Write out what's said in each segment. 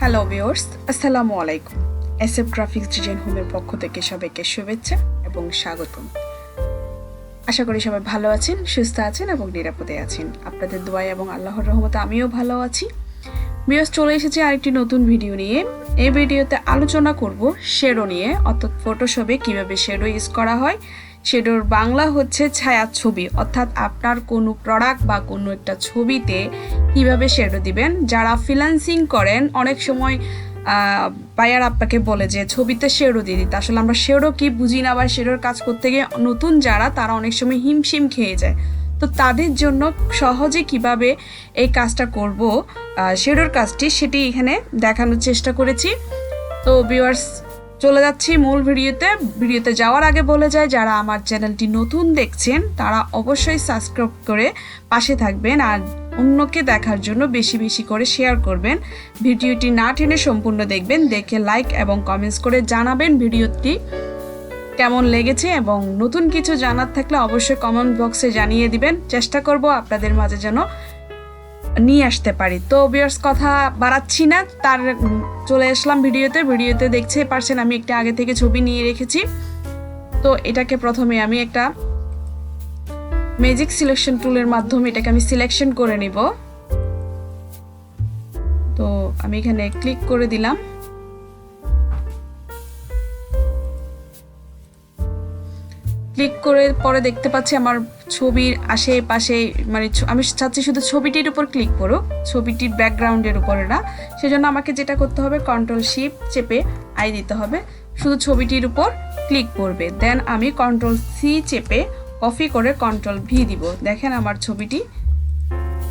Hello viewers, আসসালামু আলাইকুম। SF graphics design হোমের পক্ষ থেকে সবাইকে শুভেচ্ছা এবং স্বাগতম। আশা করি সবাই ভালো আছেন, সুস্থ আছেন এবং নিরাপদে আছেন। আপনাদের দোয়া এবং আল্লাহর রহমতে আমিও ভালো আছি। ভিউয়ার্স, চলে এসেছি আরেকটি নতুন ভিডিও নিয়ে। এই ভিডিওতে আলোচনা করব শ্যাডো নিয়ে, অর্থাৎ ফটোশপে কিভাবে শ্যাডো ইউজ করা হয়। শ্যাডোর বাংলা হচ্ছে ছায়া ছবি, অর্থাৎ আপনার কোনো প্রোডাক্ট বা কোনো একটা ছবিতে কিভাবে শ্যাডো দিবেন। যারা ফ্রিল্যান্সিং করেন অনেক সময় বায়ার আপনাকে বলে যে ছবিতে শ্যাডো দিয়ে দিতে, আসলে আমরা শ্যাডো কি বুঝি না, বা শ্যাডোর কাজ করতে গিয়ে নতুন যারা তারা অনেক সময় হিমশিম খেয়ে যায়। তো তাদের জন্য সহজে কিভাবে এই কাজটা করব, শ্যাডোর কাজটি, সেটি এখানে দেখানোর চেষ্টা করেছি। তো ভিউয়ার্স, চলে যাচ্ছি মূল ভিডিওতে যাওয়ার আগে বলে যায়, যারা আমার চ্যানেলটি নতুন দেখছেন তারা অবশ্যই সাবস্ক্রাইব করে পাশে থাকবেন, আর অন্যকে দেখার জন্য বেশি বেশি করে শেয়ার করবেন। ভিডিওটি না টেনে সম্পূর্ণ দেখবেন, দেখে লাইক এবং কমেন্টস করে জানাবেন ভিডিওটি কেমন লেগেছে, এবং নতুন কিছু জানার থাকলে অবশ্যই কমেন্ট বক্সে জানিয়ে দিবেন। চেষ্টা করব আপনাদের মাঝে যেন নিয়ে আসতে পারি। তো ভিউয়ার্স, কথা বাড়াচ্ছি না, তার চলে আসলাম ভিডিওতে দেখতে পারছেন আমি একটা আগে থেকে ছবি নিয়ে রেখেছি। তো এটাকে প্রথমে আমি একটা ম্যাজিক সিলেকশন টুলের মাধ্যমে এটাকে আমি সিলেকশন করে নিব। তো আমি এখানে ক্লিক করে দিলাম। ক্লিক করে পরে দেখতে পাচ্ছি আমার ছবির আশেপাশে, মানে আমি চাচ্ছি শুধু ছবিটির উপর ক্লিক করুক, ছবিটির ব্যাকগ্রাউন্ডের উপরে না। সেজন্য আমাকে যেটা করতে হবে, কন্ট্রোল শিফট চেপে আই দিতে হবে, শুধু ছবিটির উপর ক্লিক করবে। দেন আমি কন্ট্রোল সি চেপে কপি করে কন্ট্রোল ভি দিব। দেখেন আমার ছবিটি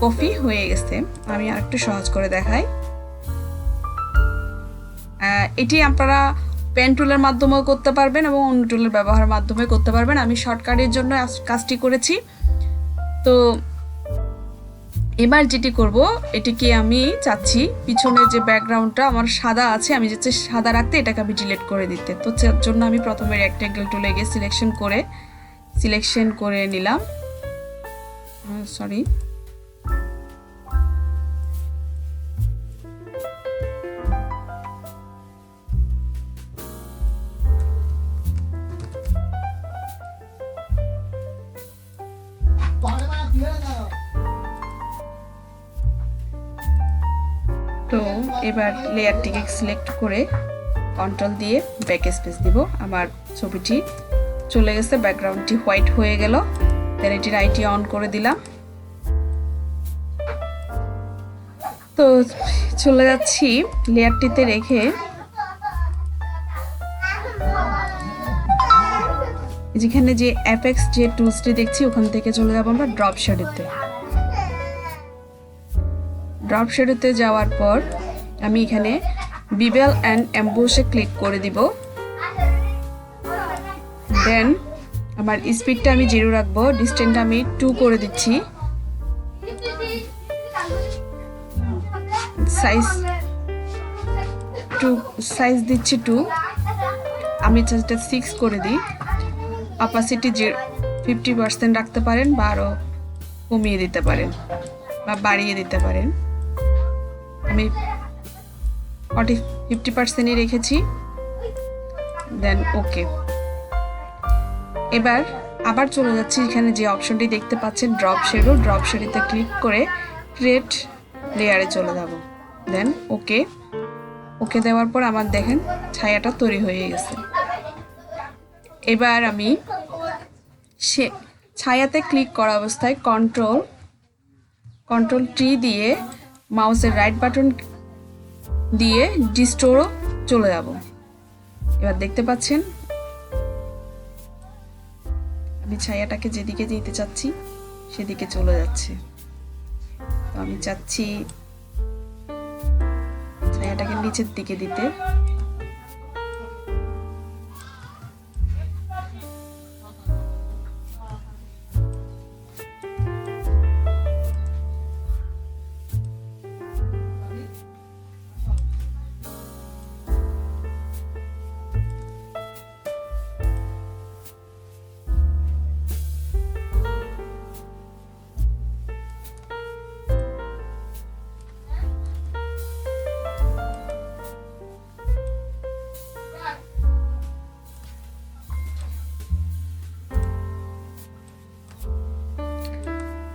কপি হয়ে গেছে। আমি আর একটু সহজ করে দেখাই। এটি আপনারা পেন টুলের মাধ্যমেও করতে পারবেন এবং অন্য টুলের ব্যবহারের মাধ্যমে করতে পারবেন। আমি শর্টকাটের জন্য কাজটি করেছি। তো এবার যেটি করব, এটিকে আমি চাচ্ছি পিছনের যে ব্যাকগ্রাউন্ডটা আমার সাদা আছে, আমি যাচ্ছি সাদা রাখতে, এটাকে আমি ডিলিট করে দিতে। তো তার জন্য আমি প্রথমে রেক্ট্যাঙ্গেল টুলে গিয়ে সিলেকশন করে নিলাম। সরি, তো এবার লেয়ারটিকে সিলেক্ট করে কন্ট্রোল দিয়ে ব্যাক স্পেস দিব। আমার ছবিটি চলে গেছে, ব্যাকগ্রাউন্ডটি হোয়াইট হয়ে গেল। দেন এটির আইটি অন করে দিলাম। তো চলে যাচ্ছি লেয়ারটিতে রেখে যেখানে যে অ্যাপেক্স যে টুলসটি দেখছি ওখান থেকে চলে যাব আমরা ড্রপ শ্যাডোতে। ড্রপ শ্যাডোতে যাওয়ার পর আমি এখানে বিবেল অ্যান্ড এমবোসে ক্লিক করে দিব। দেন আমার স্পিডটা আমি 0 রাখবো, ডিস্টেন্সটা আমি 2 করে দিচ্ছি, সাইজ দিচ্ছি 2, আমি চার্জটা 6 করে দিই। অপাসিটি 50% রাখতে পারেন, বা আরও কমিয়ে দিতে পারেন বা বাড়িয়ে দিতে পারেন। আমি 50%ই রেখেছি। দেন ওকে। এবার আবার চলে যাচ্ছি, এখানে যে অপশনটি দেখতে পাচ্ছেন ড্রপ শ্যাডোতে ক্লিক করে ক্রিয়েট লেয়ারে চলে যাব। দেন ওকে দেওয়ার পর আমার দেখেন ছায়াটা তৈরি হয়ে গেছে। এবার আমি ছায়াতে ক্লিক করা অবস্থায় কন্ট্রোল টি দিয়ে মাউসের রাইট বাটন দিয়ে ডিস্টোরও চলে যাব। এবার দেখতে পাচ্ছেন আমি ছায়াটাকে যেদিকে দিতে চাচ্ছি সেদিকে চলে যাচ্ছে। তো আমি চাচ্ছি ছায়াটাকে নিচের দিকে দিতে।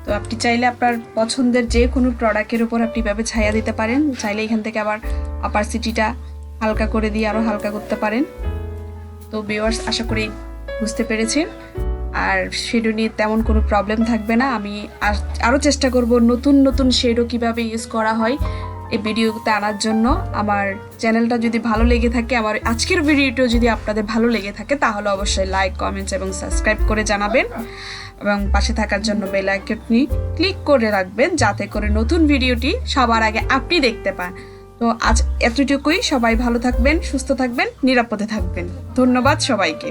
তো আপনি চাইলে আপনার পছন্দের যে কোনো প্রোডাক্টের উপর আপনি এভাবে ছায়া দিতে পারেন, চাইলে এখান থেকে আবার অপারসিটিটা হালকা করে দিয়ে আরও হালকা করতে পারেন। তো ভিউয়ার্স, আশা করি বুঝতে পেরেছেন, আর শেডো নিয়ে তেমন কোনো প্রবলেম থাকবে না। আমি আরও চেষ্টা করব নতুন নতুন শেডো কীভাবে ইউজ করা হয় এই ভিডিওতে আনার জন্য। আমার চ্যানেলটা যদি ভালো লেগে থাকে, আমার আজকের ভিডিওটিও যদি আপনাদের ভালো লেগে থাকে, তাহলে অবশ্যই লাইক, কমেন্টস এবং সাবস্ক্রাইব করে জানাবেন, এবং পাশে থাকার জন্য বেল আইকনটি ক্লিক করে রাখবেন, যাতে করে নতুন ভিডিওটি সবার আগে আপনি দেখতে পান। তো আজ এতটুকুই। সবাই ভালো থাকবেন, সুস্থ থাকবেন, নিরাপদে থাকবেন। ধন্যবাদ সবাইকে।